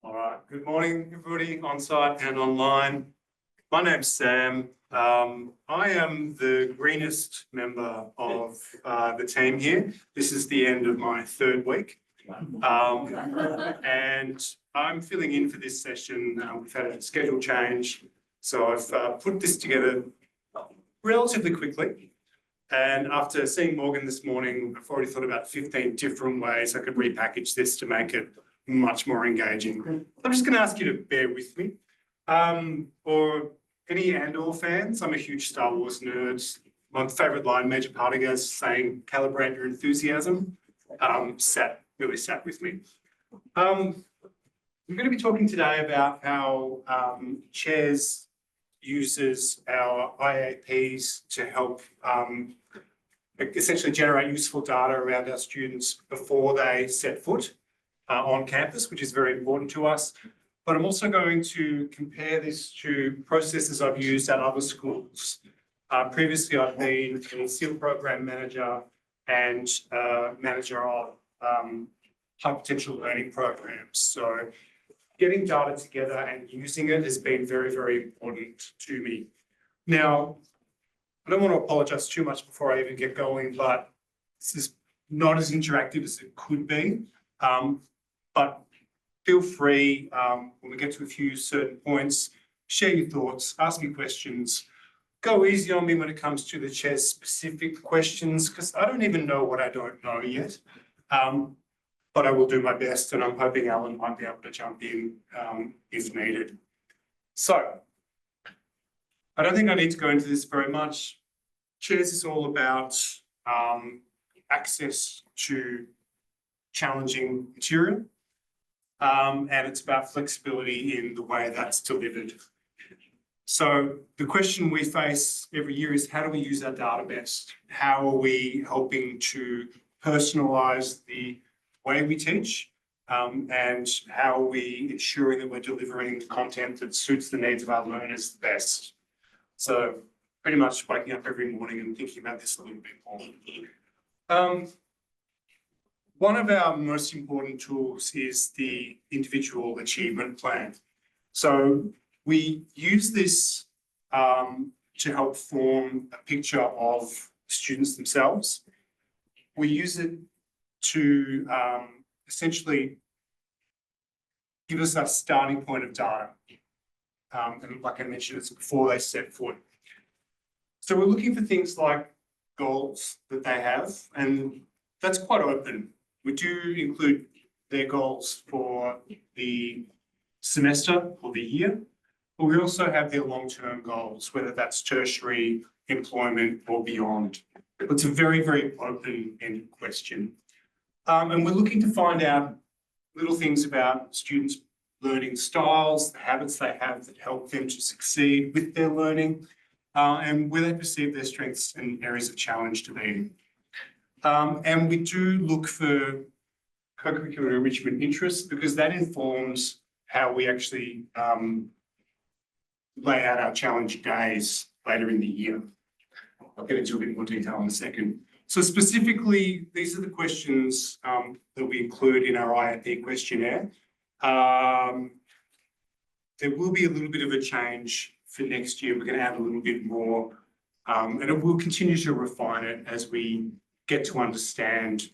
All right. Good morning, everybody on site and online. My name's Sam. I am the greenest member of the team here. This is the end of my third week. And I'm filling in for this session. We've had a schedule change. So I've put this together relatively quickly. And after seeing Morgan this morning, I've already thought about 15 different ways I could repackage this to make it much more engaging. I'm just going to ask you to bear with me. For any Andor fans, I'm a huge Star Wars nerd. My favourite line, Major Partagas saying, "Calibrate your enthusiasm," really sat with me. I'm going to be talking today about how Chairs uses our IAPs to help essentially generate useful data around our students before they set foot on campus, which is very important to us. But I'm also going to compare this to processes I've used at other schools. Previously, I've been a SEAL program manager and manager of high potential learning programs. So getting data together and using it has been very, very important to me. Now, I don't want to apologise too much before I even get going, but this is not as interactive as it could be. But feel free, when we get to a few certain points, share your thoughts, ask me questions. Go easy on me when it comes to the Chair's specific questions, because I don't even know what I don't know yet. But I will do my best, and I'm hoping Alan might be able to jump in if needed. So, I don't think I need to go into this very much. Chairs is all about access to challenging material, and it's about flexibility in the way that's delivered. So the question we face every year is, how do we use our data best? How are we helping to personalise the way we teach, and how are we ensuring that we're delivering content that suits the needs of our learners the best? So pretty much waking up every morning and thinking about this a little bit more. One of our most important tools is the individual achievement plan. So we use this to help form a picture of students themselves. We use it to essentially give us a starting point of data. And like I mentioned, it's before they set foot. So we're looking for things like goals that they have, and that's quite open. We do include their goals for the semester or the year, but we also have their long-term goals, whether that's tertiary, employment, or beyond. It's a very, very open-ended question. And we're looking to find out little things about students' learning styles, the habits they have that help them to succeed with their learning, and where they perceive their strengths and areas of challenge to be. And we do look for co-curricular enrichment interests, because that informs how we actually lay out our challenge days later in the year. I'll get into a bit more detail in a second. So specifically, these are the questions that we include in our IAP questionnaire. There will be a little bit of a change for next year. We're going to add a little bit more, and it will continue to refine it as we get to understand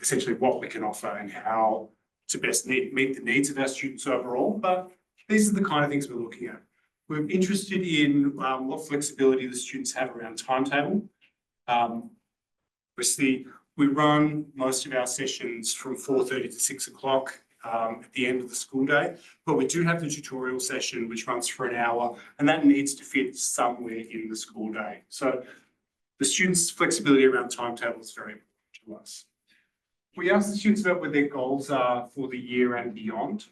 essentially what we can offer and how to best meet the needs of our students overall. But these are the kind of things we're looking at. We're interested in what flexibility the students have around timetable. Obviously, we run most of our sessions from 4:30 to 6 o'clock at the end of the school day, but we do have the tutorial session, which runs for an hour, and that needs to fit somewhere in the school day. So the students' flexibility around timetable is very important to us. We ask the students about what their goals are for the year and beyond,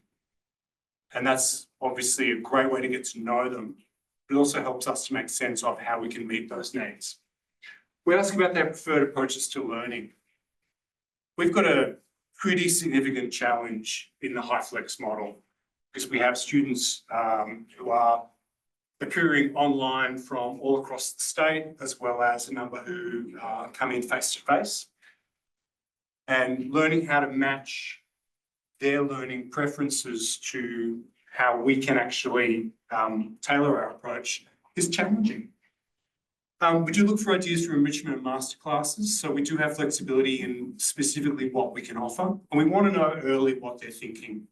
and that's obviously a great way to get to know them. It also helps us to make sense of how we can meet those needs. We ask about their preferred approaches to learning. We've got a pretty significant challenge in the HyFlex model, because we have students who are appearing online from all across the state, as well as a number who come in face to face. And learning how to match their learning preferences to how we can actually tailor our approach is challenging. We do look for ideas for enrichment and masterclasses, so we do have flexibility in specifically what we can offer, and we want to know early what they're thinking.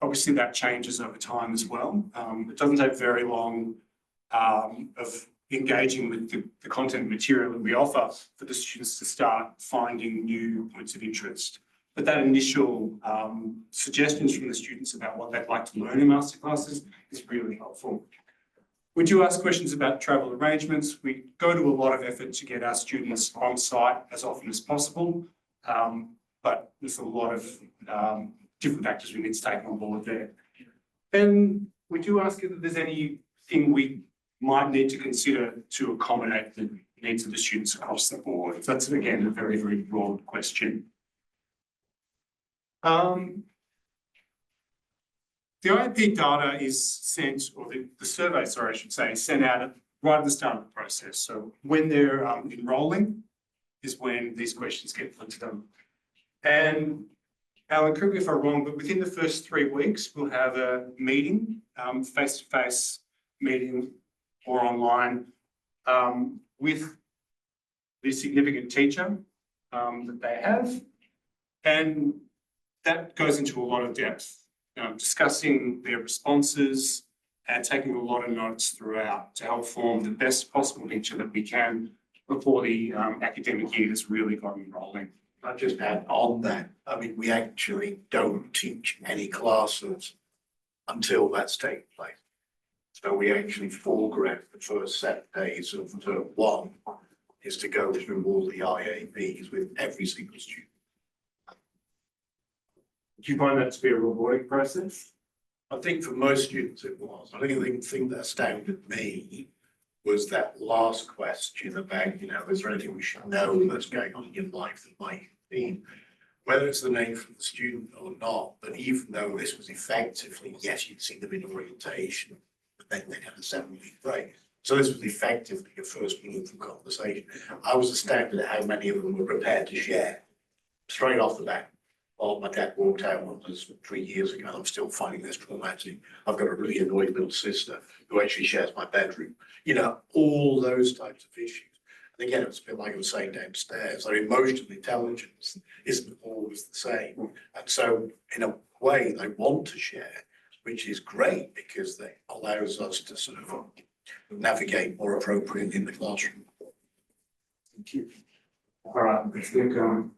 Obviously, that changes over time as well. It doesn't take very long of engaging with the content material that we offer for the students to start finding new points of interest. But that initial suggestions from the students about what they'd like to learn in masterclasses is really helpful. We do ask questions about travel arrangements. We go to a lot of effort to get our students on site as often as possible, but there's a lot of different factors we need to take on board there. And we do ask if there's anything we might need to consider to accommodate the needs of the students across the board. That's, again, a very, very broad question. The IEP data is sent, or the survey, sorry, I should say, is sent out right at the start of the process. So when they're enrolling is when these questions get put to them. And Alan, correct me if I'm wrong, but within the first 3 weeks, we'll have a meeting, face-to-face meeting or online with the significant teacher that they have. And that goes into a lot of depth. Discussing their responses and taking a lot of notes throughout to help form the best possible picture that we can before the academic year has really gotten rolling. I'll just add on that, I mean, we actually don't teach any classes until that's taken place. So we actually foreground the first 7 days of term 1 is to go through all the IAPs with every single student. Do you find that to be a rewarding process? I think for most students it was. I think the thing that astounded me was that last question about, is there anything we should know that's going on in your life that might be, whether it's the name from the student or not, but even though this was effectively, yes, you'd see them in orientation, but then they had a 7-week break. So this was effectively a first meaningful conversation. I was astounded at how many of them were prepared to share straight off the bat. Oh, my dad walked out on us 3 years ago and I'm still finding this traumatic. I've got a really annoying little sister who actually shares my bedroom. All those types of issues. And again, it's a bit like I was saying downstairs. Our emotional intelligence isn't always the same. And so in a way they want to share, which is great because it allows us to sort of navigate more appropriately in the classroom. Thank you. All right, let's get going.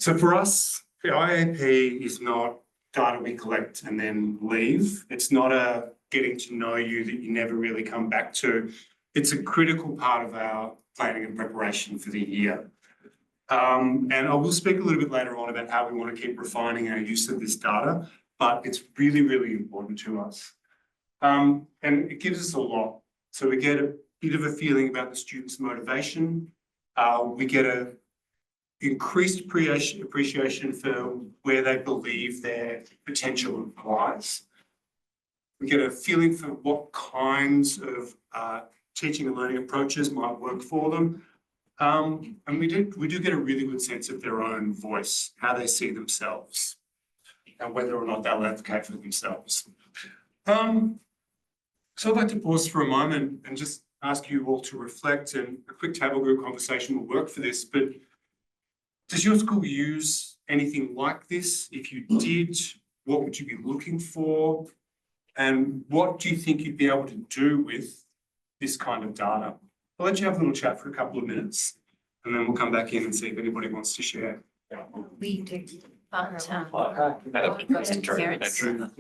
So for us, the IAP is not data we collect and then leave. It's not a getting to know you that you never really come back to. It's a critical part of our planning and preparation for the year. And I will speak a little bit later on about how we want to keep refining our use of this data, but it's really, really important to us. And it gives us a lot. So we get a bit of a feeling about the students' motivation. We get a increased appreciation for where they believe their potential lies. We get a feeling for what kinds of teaching and learning approaches might work for them. And we do get a really good sense of their own voice, how they see themselves, and whether or not they'll advocate for themselves. So I'd like to pause for a moment and just ask you all to reflect, and a quick table group conversation will work for this, but does your school use anything like this? If you did, what would you be looking for? And what do you think you'd be able to do with this kind of data? I'll let you have a little chat for a couple of minutes, and then we'll come back in and see if anybody wants to share. We do, but it goes to parents and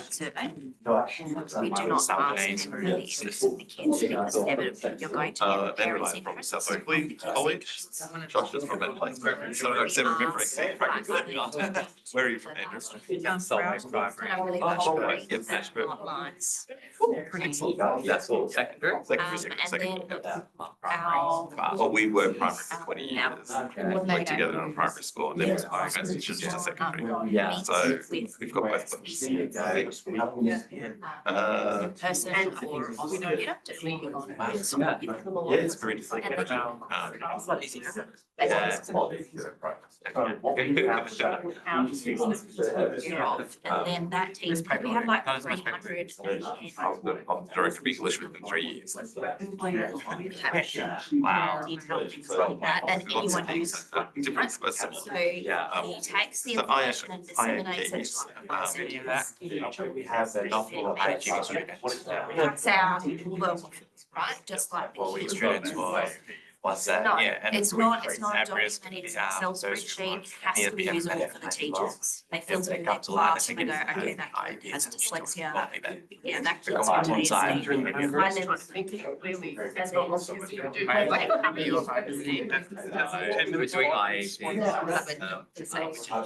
survey. We do not ask for any interest in the kids because inevitably you're going to get parents' From interest. South Oakley College. Josh is from that place. So I just remember practically. Where are you from, Andrew? Outlines. That's all secondary. And then our Well, we were primary for 20 years. Worked together in a primary school and then hiring maths teachers to secondary. Yeah. So we've got both books. Person or also, you know, to read Yeah, it's very different. and then that team probably had like 300. I'm director of English within 3 years. Wow. That, and anyone who's Different, but so similar. he takes the So I, information and disseminates it to other persons. We have the novel hygiene students. Cuts out the, right, just like the Well, human students beings. will, what's that? No, Yeah, and it's not a documented yeah, Excel those spreadsheet, it yeah, has to be yeah, usable yeah, for the yeah. teachers. They filter It in their comes along, I class and think they go, it's okay, that kid has dyslexia, yeah, that The kid's command on side. ADHD. High level thinking, really, and then like come in. We're doing IAP. To say, high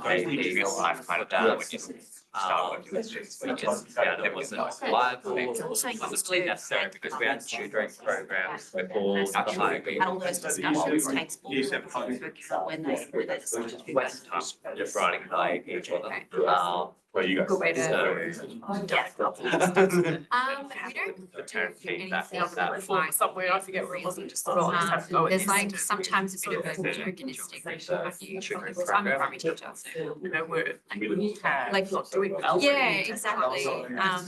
Maybe you feel life kind of down when you start working with students, because yeah, it wasn't live. It's also used Honestly to. necessary because we had tutoring programs before the hiring. Had all those discussions, takes all of them into account when they decide to do that. Just writing an IAP for them. Where you Good way to. Yeah. We don't The term do anything feedback on that that. like somewhere, I forget where it was, just thought, I just have to go. there's like sometimes a bit of a tokenistic view. So I'm a primary teacher, so You know, where like not doing well. yeah, exactly.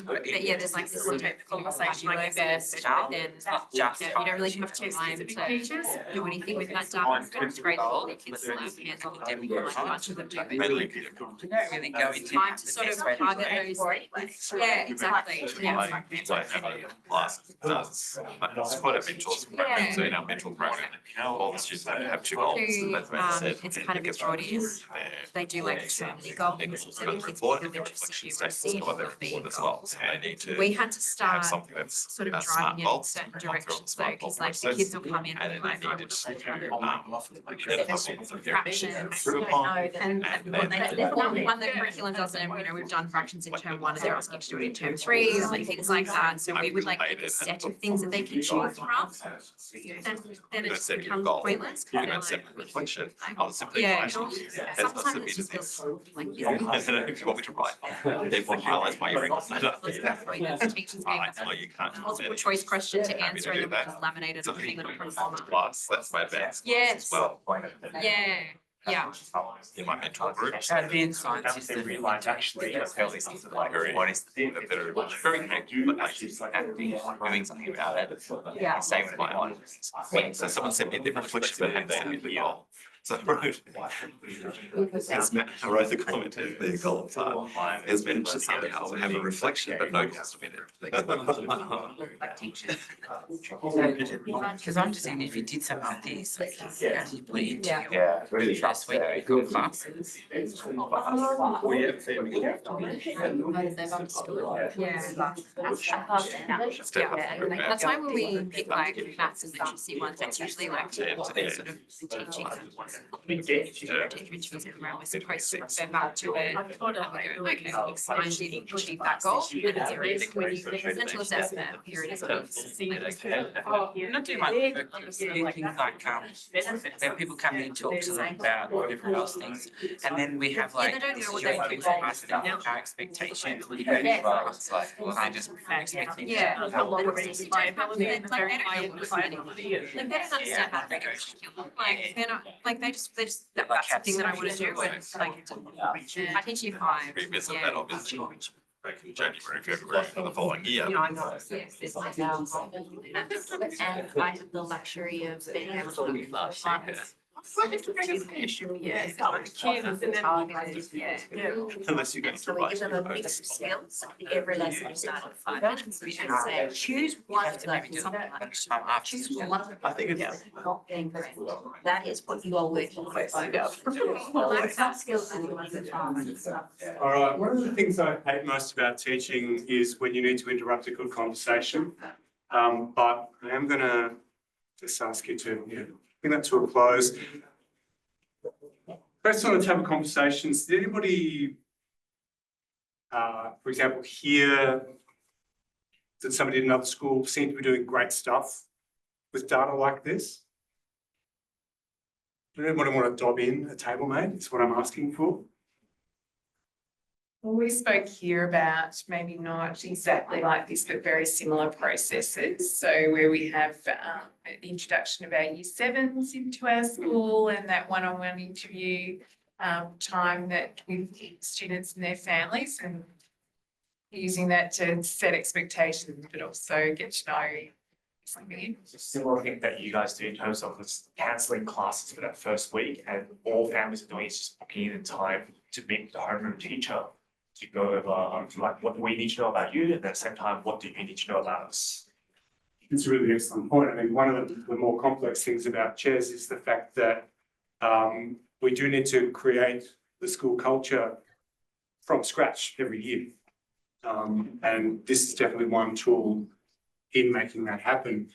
But yeah, there's like this type of conversation like this, but then Just you don't really have time to do anything with that data. It's great that the kids still have hands on the demo, like a bunch of them do, but really go into time to sort of target those. Yeah, exactly. Yeah. So I have a class that does, it's quite a mentors program, so in our mentor program, all the students have two goals. That's what I said. It's kind of majorities. They do like so many goals. And So we've got the the kids report get and them the interested reflection in statements receive got their what they report as well, so they need to we had to have start something that's sort of smart driving in goals, certain run through directions though, smart because goal like the process, kids will come in and and then like, they I needed would like fractions. fractions. And what they, one the curriculum doesn't, you know, we've done fractions in term one and they're asking to do it in term three, and like things like that. So we would like pick a set of things that they can choose from. And then it just becomes pointless. You're going to set reflection, I'll simply Yeah, write. That's sometimes not it just this. feels like. If you want me to write, therefore highlight my earrings. Teachers gave us Oh, you can't. multiple choice question to Happy answer to and do then we that. just laminated So everything the on a performer. class, that's my advanced class Yes. as well. Yeah, In my mentor group. Advanced science is the realize actually that's fairly something like what is the thing that they're very connected, but like acting, doing something about it. Yeah. Same with my own. So someone sent me the reflection, but hadn't sent me the goal. So I wrote, I wrote the comment in the goal part, has managed to somehow have a reflection, but no goals in like teachers. Because I'm just thinking, if you did something like this, like, as you put into your Yeah, really first week of your classes. They've understood. Yeah. Step up Yeah, the like, roadmap. that's why when we pick like maths and literacy ones, that's usually like sort of teaching. Interventions around we're supposed to refer back to it. And we go, okay, explain didn't achieve that goal. And it's a really central assessment. Here it is. Not too much, but just things like, when people come in and talk to them about whatever else things, and then we have like, Yeah, they don't know this what is your they things want. for us, and our expectations. Yeah. Well, it's like, well, they just expecting. Yeah. Like, they don't understand how to make a curriculum. Like, they're not, like, they just, that's the thing that I want to do. And like, I teach year 5. Revisit Yeah. that obviously back in January, February for the following year. You know, I know. Yes, it's like now. And I have the luxury of being able to do finance. Yeah. Unless you're going to So we write. give them a mix of skills. Every lesson we start with 5 minutes. We just say, choose one of them. Something like that. Choose one. I think it's. Not being correct. That is what you are working with. Like some skills and ones that are. All right, one of the things I hate most about teaching is when you need to interrupt a good conversation. But I am gonna just ask you to, bring that to a close. First on the table conversations, did anybody, for example, hear that somebody in another school seemed to be doing great stuff with data like this? Anyone want to dob in a table mate? It's what I'm asking for. Well, we spoke here about maybe not exactly like this, but very similar processes. So where we have an introduction of our year sevens into our school and that one-on-one interview time that with students and their families, and using that to set expectations, but also get to know something. It's a similar thing that you guys do in terms of cancelling classes for that first week, and all families are doing is just booking in time to meet with the homeroom teacher to go over like what do we need to know about you, and at the same time, what do you need to know about us? It's a really excellent point. I mean, one of the more complex things about CHES is the fact that we do need to create the school culture from scratch every year. And this is definitely one tool in making that happen.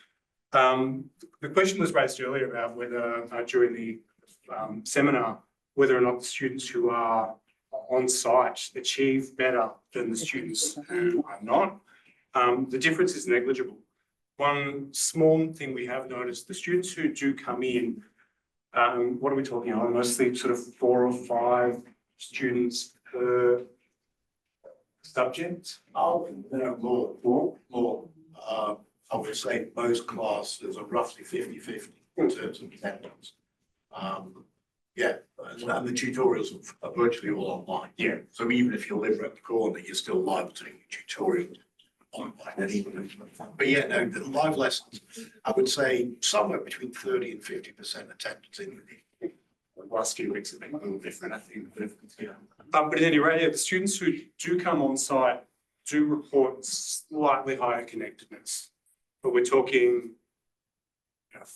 The question was raised earlier about whether during the seminar, whether or not the students who are on site achieve better than the students who are not. The difference is negligible. One small thing we have noticed, the students who do come in, what are we talking about? Mostly sort of 4 or 5 students per subject. Oh, no, more. I would say most classes are roughly 50-50 in terms of attendance. Yeah, and the tutorials are virtually all online. Yeah. So even if you live around the corner, you're still live to your tutorial online. And even, but yeah, no, the live lessons, I would say somewhere between 30 and 50% attendance in the Last few weeks have been a little different, I think. But at any rate, yeah, the students who do come on site do report slightly higher connectedness, but we're talking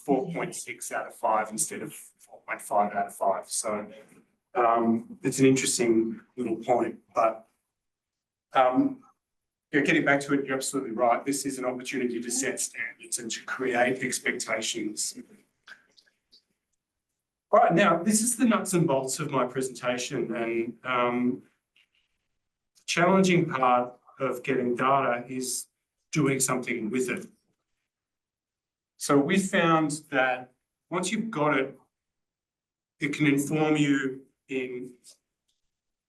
4.6 out of 5 instead of 4.5 out of 5. So it's an interesting little point, but getting back to it, you're absolutely right. This is an opportunity to set standards and to create expectations. All right, now this is the nuts and bolts of my presentation, and the challenging part of getting data is doing something with it. So we found that once you've got it, it can inform you in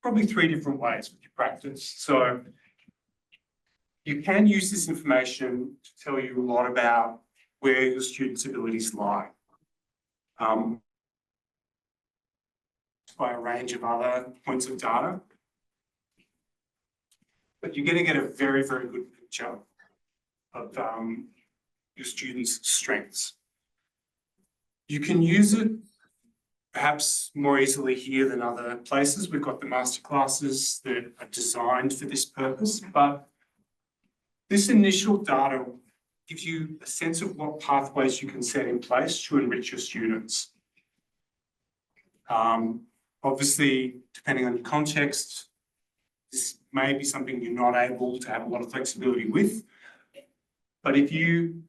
probably 3 different ways with your practice. So you can use this information to tell you a lot about where your students' abilities lie. By a range of other points of data. But you're going to get a very, very good picture of your students' strengths. You can use it perhaps more easily here than other places. We've got the masterclasses that are designed for this purpose, but this initial data gives you a sense of what pathways you can set in place to enrich your students. Obviously, depending on your context, this may be something you're not able to have a lot of flexibility with. But if you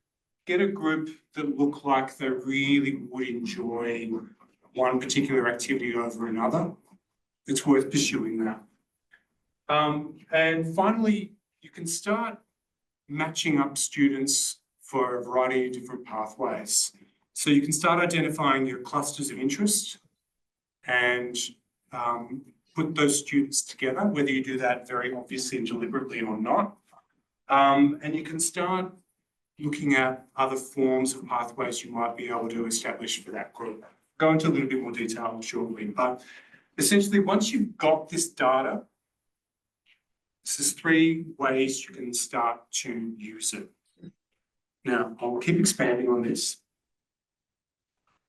get a group that look like they really would enjoy one particular activity over another, it's worth pursuing that. And finally, you can start matching up students for a variety of different pathways. So you can start identifying your clusters of interest and put those students together, whether you do that very obviously and deliberately or not. And you can start looking at other forms of pathways you might be able to establish for that group. Go into a little bit more detail shortly, but essentially once you've got this data, this is 3 ways you can start to use it. Now, I'll keep expanding on this.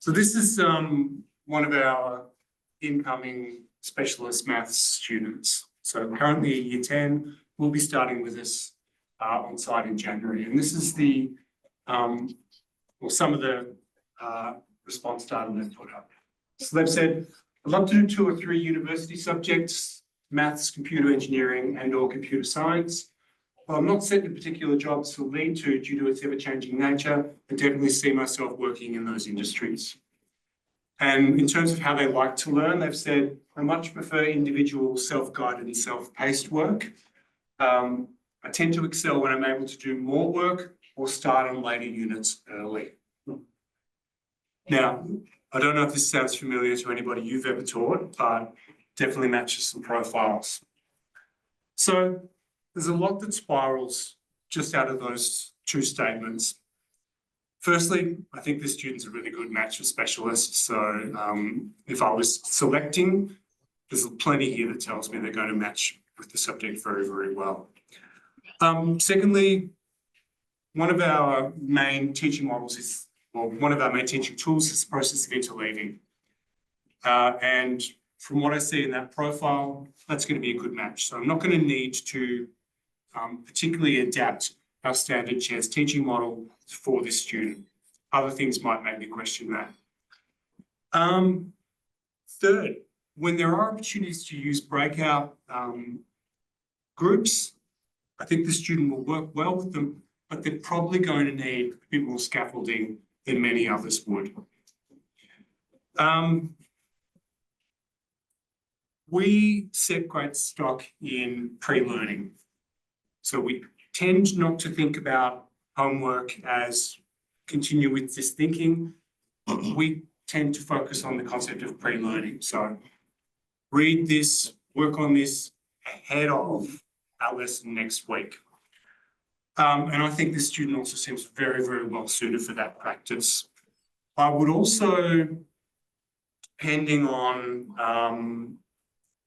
So this is one of our incoming specialist maths students. So currently at year 10, will be starting with us on site in January. And this is the, well, some of the response data they've put up. So they've said, I'd love to do 2 or 3 university subjects, maths, computer engineering, and or computer science. Well, I'm not set in particular jobs to lean to due to its ever-changing nature. I definitely see myself working in those industries. And in terms of how they like to learn, they've said, I much prefer individual self-guided and self-paced work. I tend to excel when I'm able to do more work or start on later units early. Now, I don't know if this sounds familiar to anybody you've ever taught, but definitely matches some profiles. So there's a lot that spirals just out of those two statements. Firstly, I think the student's a really good match for specialists. So if I was selecting, there's plenty here that tells me they're going to match with the subject very, very well. Secondly, one of our main teaching models is, well, one of our main teaching tools is the process of interleaving. And from what I see in that profile, that's going to be a good match. So I'm not going to need to particularly adapt our standard chairs teaching model for this student. Other things might make me question that. Third, when there are opportunities to use breakout groups, I think the student will work well with them, but they're probably going to need a bit more scaffolding than many others would. We set great stock in pre-learning. So we tend not to think about homework as continue with this thinking. We tend to focus on the concept of pre-learning. So read this, work on this ahead of our lesson next week. And I think this student also seems very, very well suited for that practice. I would also, depending on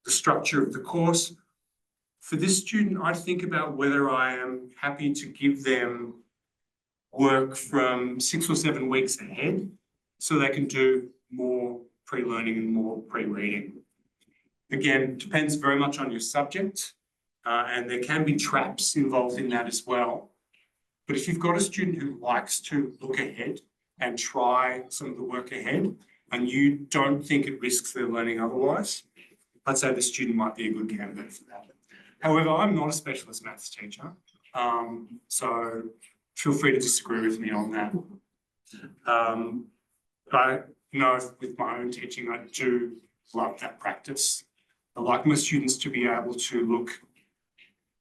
the structure of the course, for this student, I'd think about whether I am happy to give them work from 6 or 7 weeks ahead so they can do more pre-learning and more pre-reading. Again, depends very much on your subject, and there can be traps involved in that as well. But if you've got a student who likes to look ahead and try some of the work ahead, and you don't think it risks their learning otherwise, I'd say the student might be a good candidate for that. However, I'm not a specialist maths teacher, so feel free to disagree with me on that. I know with my own teaching, I do love that practice. I like my students to be able to look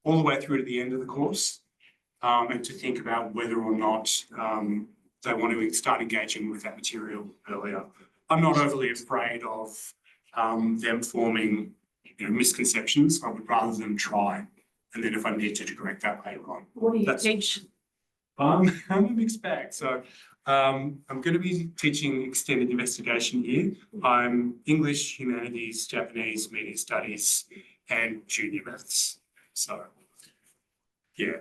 all the way through to the end of the course and to think about whether or not they want to start engaging with that material earlier. I'm not overly afraid of them forming misconceptions. I would rather them try, and then if I need to correct that later on. What do you teach? I'm a mixed bag. So I'm going to be teaching extended investigation here. I'm English, humanities, Japanese, media studies, and junior maths. So yeah,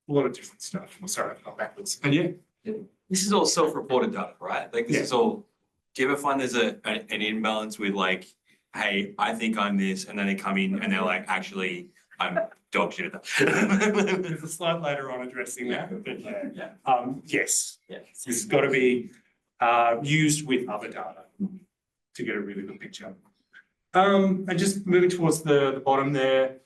a lot of different stuff. I'm sorry, I've gone backwards. And yeah. This is all self-reported data, right? Like this Yeah. is all, do you ever find there's an imbalance with like, hey, I think I'm this, and then they come in and they're like, actually, I'm dog shit at that. There's a slide later on addressing that, but Yeah. yes, Yeah. this has got to be used with other data to get a really good picture. And just moving towards the bottom there,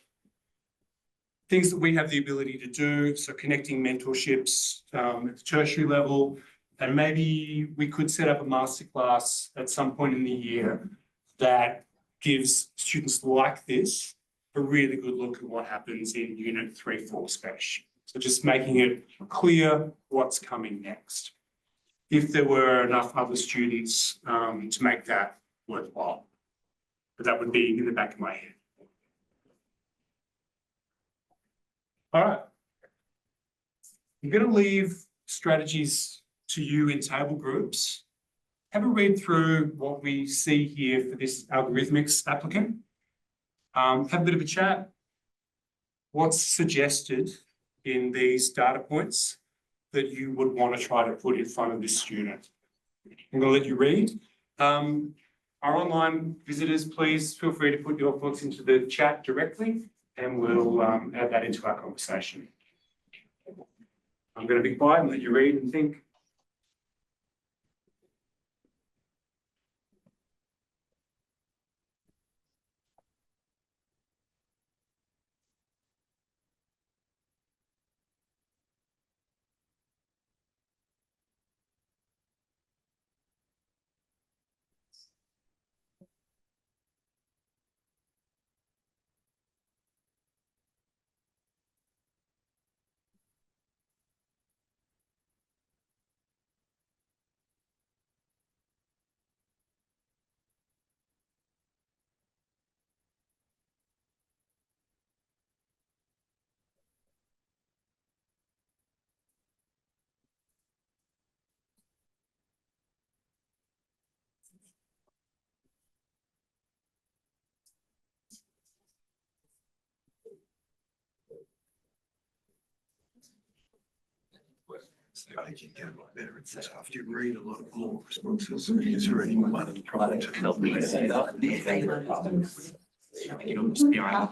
things that we have the ability to do, so connecting mentorships at the tertiary level, and maybe we could set up a masterclass at some point in the year that gives students like this a really good look at what happens in Unit 3-4 Spec. So just making it clear what's coming next. If there were enough other students to make that worthwhile, but that would be in the back of my head. All right. I'm going to leave strategies to you in table groups. Have a read through what we see here for this algorithmics applicant. Have a bit of a chat. What's suggested in these data points that you would want to try to put in front of this student? I'm going to let you read. Our online visitors, please feel free to put your thoughts into the chat directly, and we'll add that into our conversation. I'm going to be quiet and let you read and think. I think you get a lot better at this after you read a lot more responses. Is there anyone trying to help me? You'll just be all right.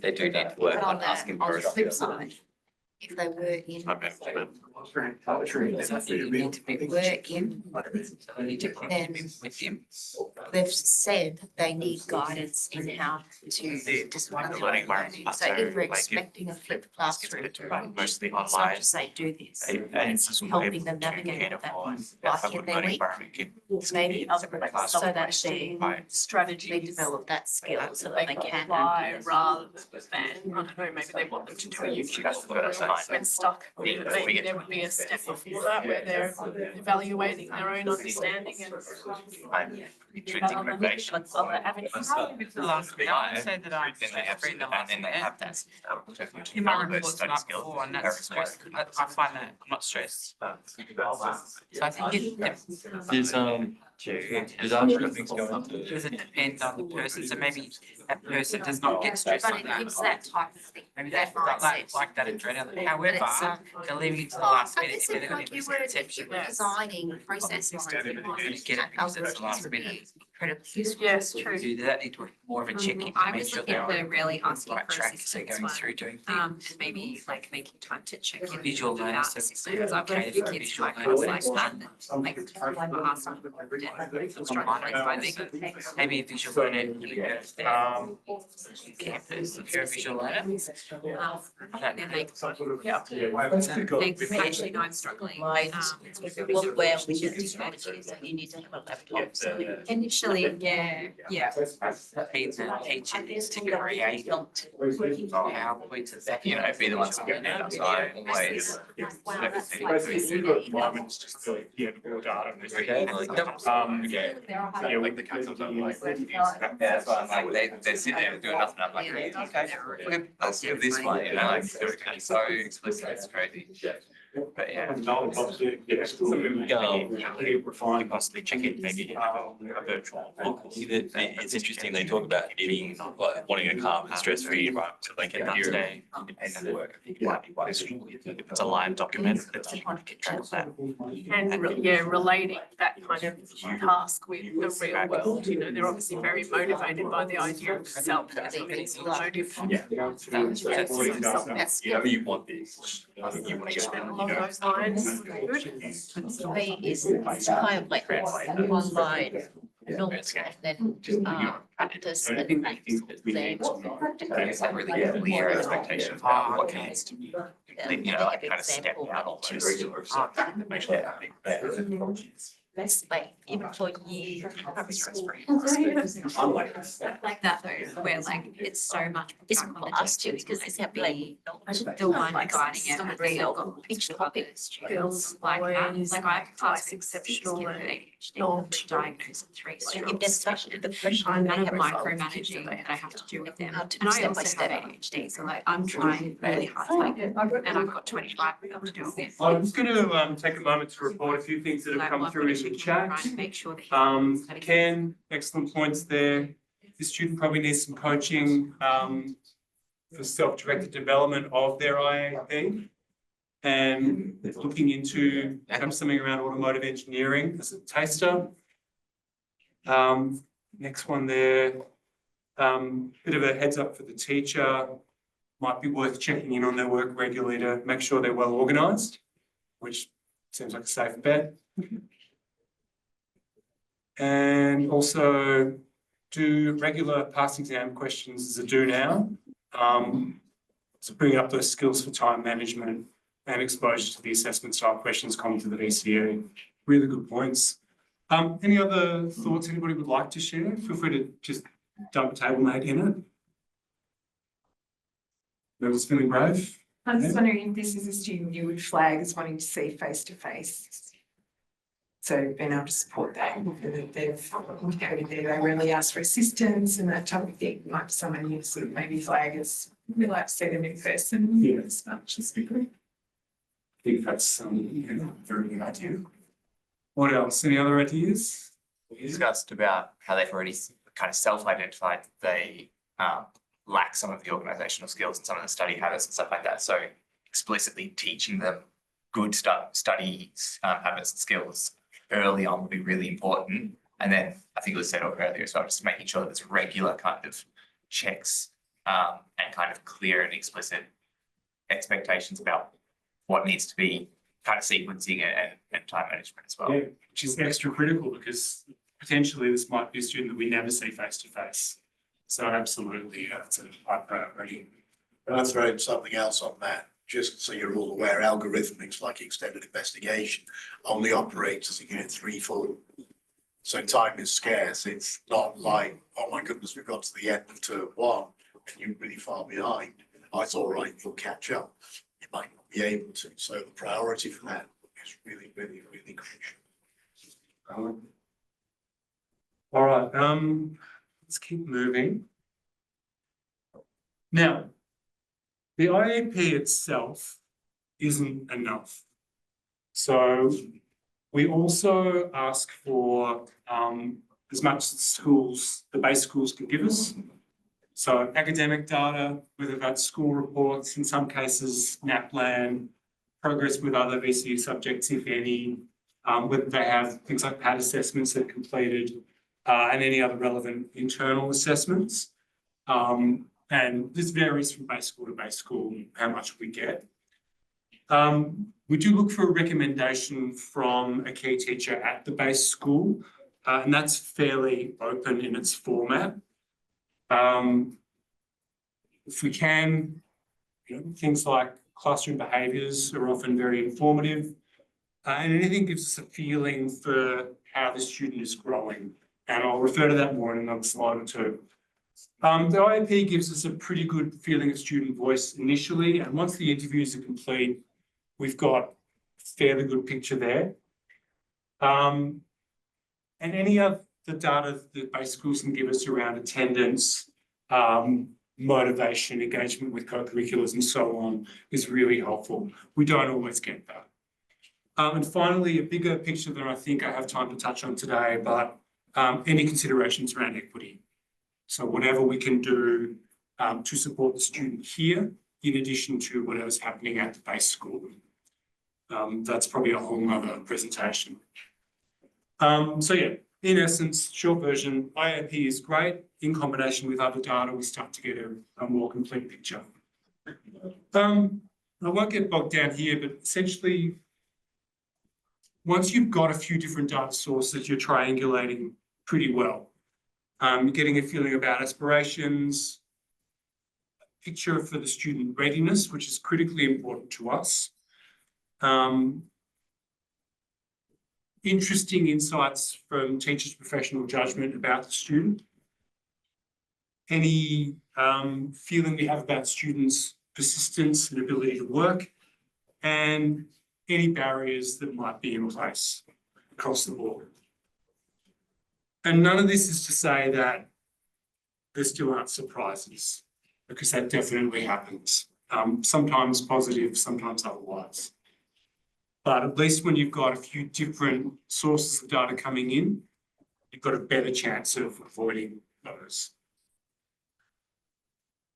They do need to work But on on the, asking on for the flip side, if they were in, So you need to be were in, So you need to be with him. they've said they need guidance in how to display the their learning own environment, learning. So so, if we're like, expecting a flipped classroom, It's mostly it's not online. to say do this. And It's it's helping them navigate that like in their week. Maybe Other so that they strategically develop that skill so that they can apply rather than, I don't know, maybe they want them to do a YouTube when stuck. Maybe there would be a step before that where they're evaluating their own understanding and. Intrinsic motivation. Other avenues. With the last bit, I would say that I Then they have, read the and last then they bit. have that. In my reports like before, and that's stress, I find that I'm not stressed. So I think does it depend on the person, so maybe that person does not get stressed But like it that. gives that type of thing, Maybe that that's mindset. like that adrenaline, however, it's, they're leaving it to the last I minute, guess if they're if gonna like be you were misconception. designing processes. You get it because it's the last minute. Incredibly useful. Yes, true. Do that, need to more of a check-in to I make was sure looking they're for on really the asking right for track as they're assistance going one, through doing and things. maybe like making time to check in. Visual learner, without so assistance. I've got a cater few for kids visual like learners. that, like ask them. Maybe a visual learner, you go to their campus, if you're a visual learner. Then they, Yeah. they actually know I'm struggling, what where we should do strategies, and you need to have a laptop, so initially, yeah. That means the teacher needs to create PowerPoints and stuff. You know, be the ones to get it, so I always. Environment's just the, raw data. Okay, like, Yeah, like the cut comes up like. Yeah, that's why I'm like, they sit there doing nothing, I'm like, okay, let's do this one, you know, like, it's so explicit, it's crazy. But yeah. Refined. Possibly check it, maybe a virtual. It's interesting, they talk about needing, like, wanting a calm and stress-free environment, so they can stay independent work. I think it might be wise. If it's a live document, it's you can keep track of that. And relating that kind of task with the real world, they're obviously very motivated by the idea of self, I think it's a motive. That's good. You want this, I think you want to get. Along those lines, good. Is kind of like online notes and then practice and then It's like really clear expectations about what needs to be, you know, like kind of step out almost. Make sure that happens. That's like even for years. Like that though, where like it's so much. It's for us too, because it's have been, I should still mind guiding it and real each topic feels like that. Like I class exceptional and not to diagnose 3 if there's such a kind of micromanaging that I have to do with them. And I also have ADHD, so like I'm trying really hard, and I've got 25 people to do it. I'm just gonna take a moment to report a few things that have come through in the chat. Trying to make sure that Ken, excellent points there. The student probably needs some coaching for self-directed development of their IAP. And looking into perhaps something around automotive engineering as a taster. Next one there, bit of a heads up for the teacher. Might be worth checking in on their work regularly to make sure they're well organised, which seems like a safe bet. And also do regular past exam questions as a do now. So bring up those skills for time management and exposure to the assessment style questions common to the VCA. Really good points. Any other thoughts anybody would like to share? Feel free to just dump a table mate in it. Whoever's feeling brave. I'm just wondering if this is a student you would flag as wanting to see face to face. So being able to support that, they've indicated there, they really ask for assistance and that type of thing, like someone you sort of maybe flag as, we like to see them in person. Yeah. As much as we could. I think that's a very good idea. What else? Any other ideas? We discussed about how they've already kind of self-identified they lack some of the organizational skills and some of the study habits and stuff like that. So explicitly teaching them good study habits and skills early on would be really important. And then I think it was said earlier as well, just making sure there's regular kind of checks and kind of clear and explicit expectations about what needs to be kind of sequencing and time management as well. Yeah, which is extra critical because potentially this might be a student that we never see face to face. So absolutely, it's a high priority. And I'll throw in something else on that, just so you're all aware, algorithmics like extended investigation only operates as a unit 3, 4. So time is scarce. It's not like, oh my goodness, we've got to the end of term 1 and you're really far behind. Oh, it's all right, you'll catch up. You might not be able to. So the priority for that is really, really, really crucial. All right, let's keep moving. Now, the IEP itself isn't enough. So we also ask for as much as schools, the base schools can give us. So academic data, whether that's school reports, in some cases, NAPLAN, progress with other VCE subjects, if any, whether they have things like PAT assessments that are completed, and any other relevant internal assessments. And this varies from base school to base school, how much we get. We do look for a recommendation from a key teacher at the base school, and that's fairly open in its format. If we can, things like classroom behaviours are often very informative, and anything gives us a feeling for how the student is growing. And I'll refer to that more in another slide or two. The IEP gives us a pretty good feeling of student voice initially, and once the interviews are complete, we've got a fairly good picture there. And any of the data that base schools can give us around attendance, motivation, engagement with co-curriculars and so on is really helpful. We don't always get that. And finally, a bigger picture that I think I have time to touch on today, but any considerations around equity. So whatever we can do to support the student here, in addition to whatever's happening at the base school. That's probably a whole nother presentation. So yeah, in essence, short version, IAP is great. In combination with other data, we start to get a more complete picture. I won't get bogged down here, but essentially, once you've got a few different data sources, you're triangulating pretty well. You're getting a feeling about aspirations, a picture for the student readiness, which is critically important to us. Interesting insights from teachers' professional judgment about the student. Any feeling we have about students' persistence and ability to work, and any barriers that might be in place across the board. And none of this is to say that there still aren't surprises, because that definitely happens. Sometimes positive, sometimes otherwise. But at least when you've got a few different sources of data coming in, you've got a better chance of avoiding those.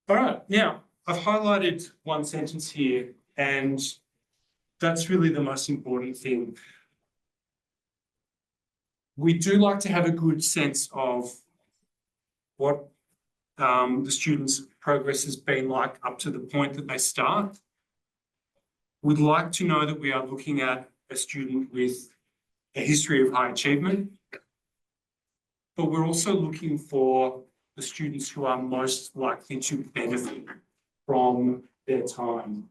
All right, now I've highlighted one sentence here, and that's really the most important thing. We do like to have a good sense of what the student's progress has been like up to the point that they start. We'd like to know that we are looking at a student with a history of high achievement, but we're also looking for the students who are most likely to benefit from their time.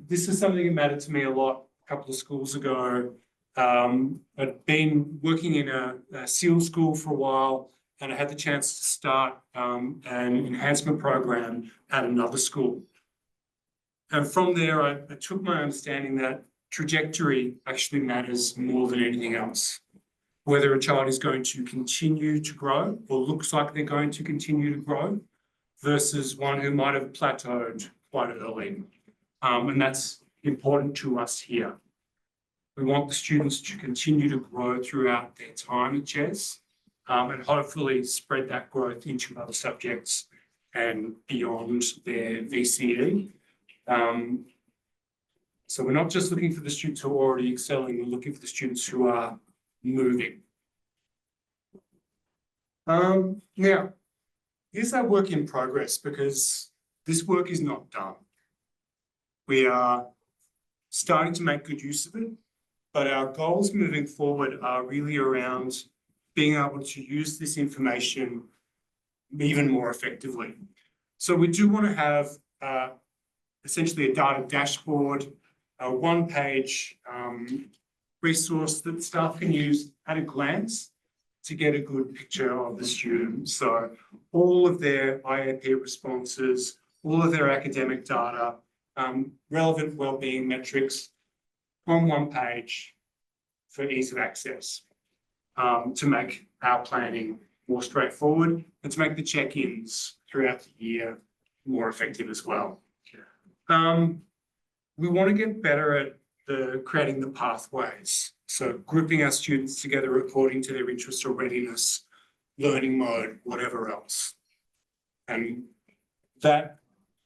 This is something that mattered to me a lot a couple of schools ago. I'd been working in a SEAL school for a while, and I had the chance to start an enhancement program at another school. And from there, I took my understanding that trajectory actually matters more than anything else. Whether a child is going to continue to grow or looks like they're going to continue to grow versus one who might have plateaued quite early. And that's important to us here. We want the students to continue to grow throughout their time at CHES, and hopefully spread that growth into other subjects and beyond their VCE. So we're not just looking for the students who are already excelling, we're looking for the students who are moving. Now, here's our work in progress, because this work is not done. We are starting to make good use of it, but our goals moving forward are really around being able to use this information even more effectively. So we do want to have essentially a data dashboard, a one-page resource that staff can use at a glance to get a good picture of the student. So all of their IAP responses, all of their academic data, relevant wellbeing metrics on one page for ease of access, to make our planning more straightforward and to make the check-ins throughout the year more effective as well. We want to get better at creating the pathways. So grouping our students together according to their interest or readiness, learning mode, whatever else. And that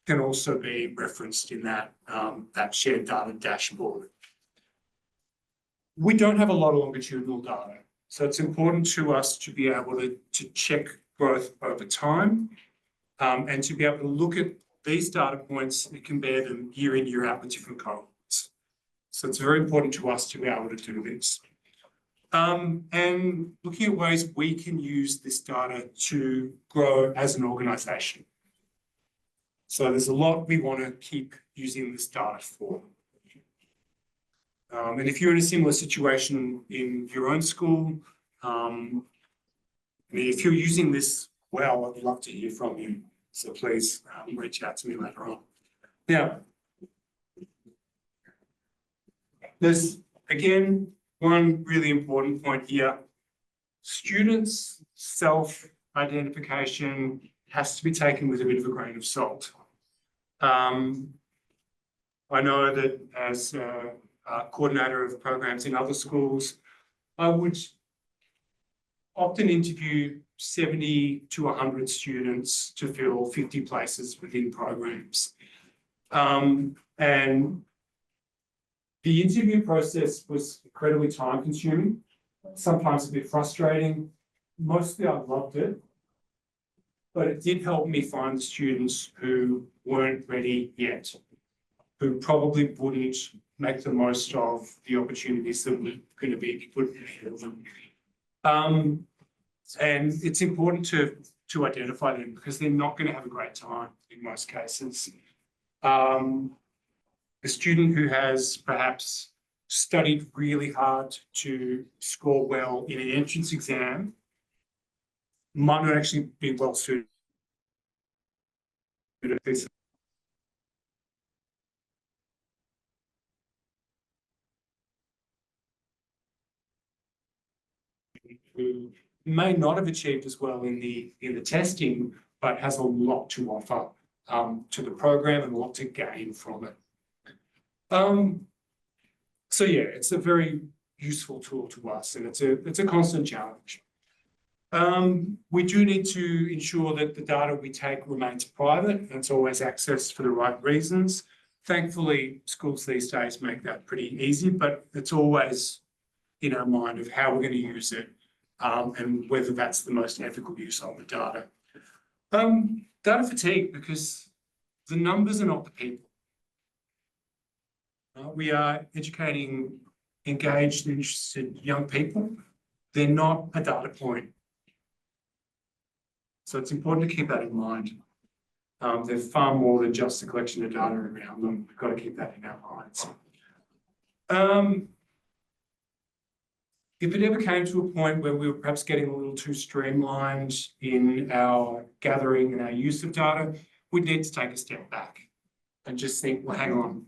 can also be referenced in that shared data dashboard. We don't have a lot of longitudinal data, so it's important to us to be able to check growth over time, and to be able to look at these data points and compare them year in, year out with different cohorts. So it's very important to us to be able to do this. And looking at ways we can use this data to grow as an organisation. So there's a lot we want to keep using this data for. And if you're in a similar situation in your own school, I mean, if you're using this well, I'd love to hear from you. So please reach out to me later on. Now, there's again one really important point here. Students' self-identification has to be taken with a bit of a grain of salt. I know that as a coordinator of programs in other schools, I would often interview 70 to 100 students to fill 50 places within programs. And the interview process was incredibly time consuming, sometimes a bit frustrating. Mostly I loved it, but it did help me find students who weren't ready yet, who probably wouldn't make the most of the opportunities that were going to be put ahead of them. And it's important to identify them, because they're not going to have a great time in most cases. A student who has perhaps studied really hard to score well in an entrance exam might not actually be well suited to this. Who may not have achieved as well in the testing, but has a lot to offer to the program and a lot to gain from it. So yeah, it's a very useful tool to us, and it's a constant challenge. We do need to ensure that the data we take remains private and it's always accessed for the right reasons. Thankfully, schools these days make that pretty easy, but it's always in our mind of how we're going to use it, and whether that's the most ethical use of the data. Data fatigue, because the numbers are not the people. We are educating engaged and interested young people. They're not a data point. So it's important to keep that in mind. They're far more than just a collection of data around them. We've got to keep that in our minds. If it ever came to a point where we were perhaps getting a little too streamlined in our gathering and our use of data, we'd need to take a step back and just think, well, hang on,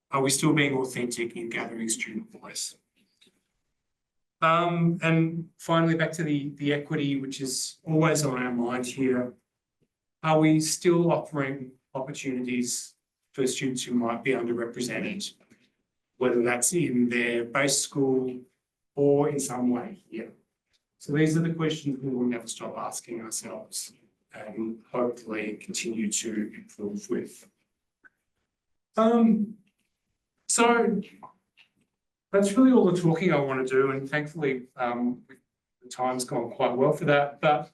are we still being authentic in gathering student voice? And finally, back to the equity, which is always on our mind here. Are we still offering opportunities for students who might be underrepresented, whether that's in their base school or in some way here? So these are the questions we will never stop asking ourselves and hopefully continue to improve with. So that's really all the talking I want to do, and thankfully the time's gone quite well for that. But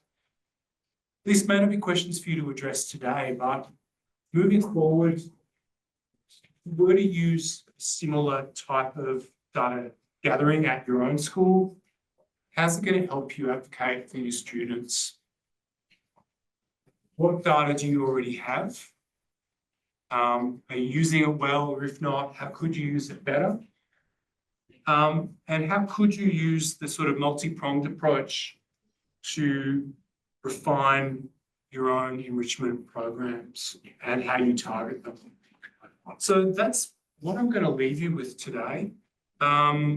this may not be questions for you to address today, but moving forward, if you were to use a similar type of data gathering at your own school, how's it going to help you advocate for your students? What data do you already have? Are you using it well, or if not, how could you use it better? And how could you use the sort of multi-pronged approach to refine your own enrichment programs and how you target them? So that's what I'm going to leave you with today. I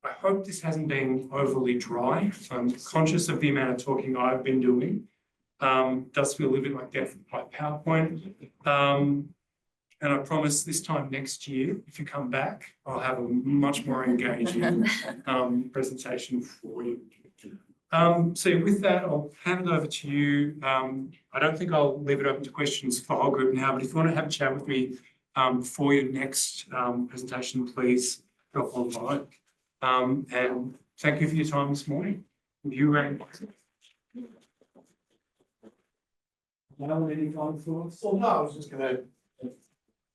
hope this hasn't been overly dry. I'm conscious of the amount of talking I've been doing. Does feel a little bit like death by PowerPoint. And I promise this time next year, if you come back, I'll have a much more engaging presentation for you. So with that, I'll hand it over to you. I don't think I'll leave it open to questions for the whole group now, but if you want to have a chat with me for your next presentation, please drop online. And thank you for your time this morning. You any final thoughts? Well, no, I was just going to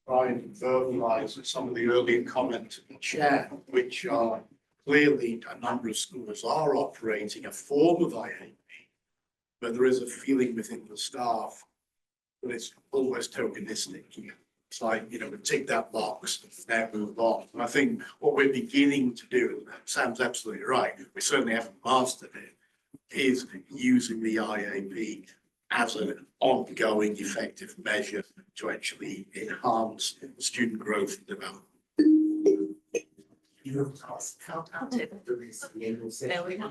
try and verbalise some of the earlier comments in the chat, which are clearly a number of schools are operating a form of IAP, but there is a feeling within the staff that it's almost tokenistic. It's like, you know, we tick that box, now move on. And I think what we're beginning to do, and Sam's absolutely right, we certainly haven't mastered it, is using the IAP as an ongoing effective measure to actually enhance student growth and development. There we go.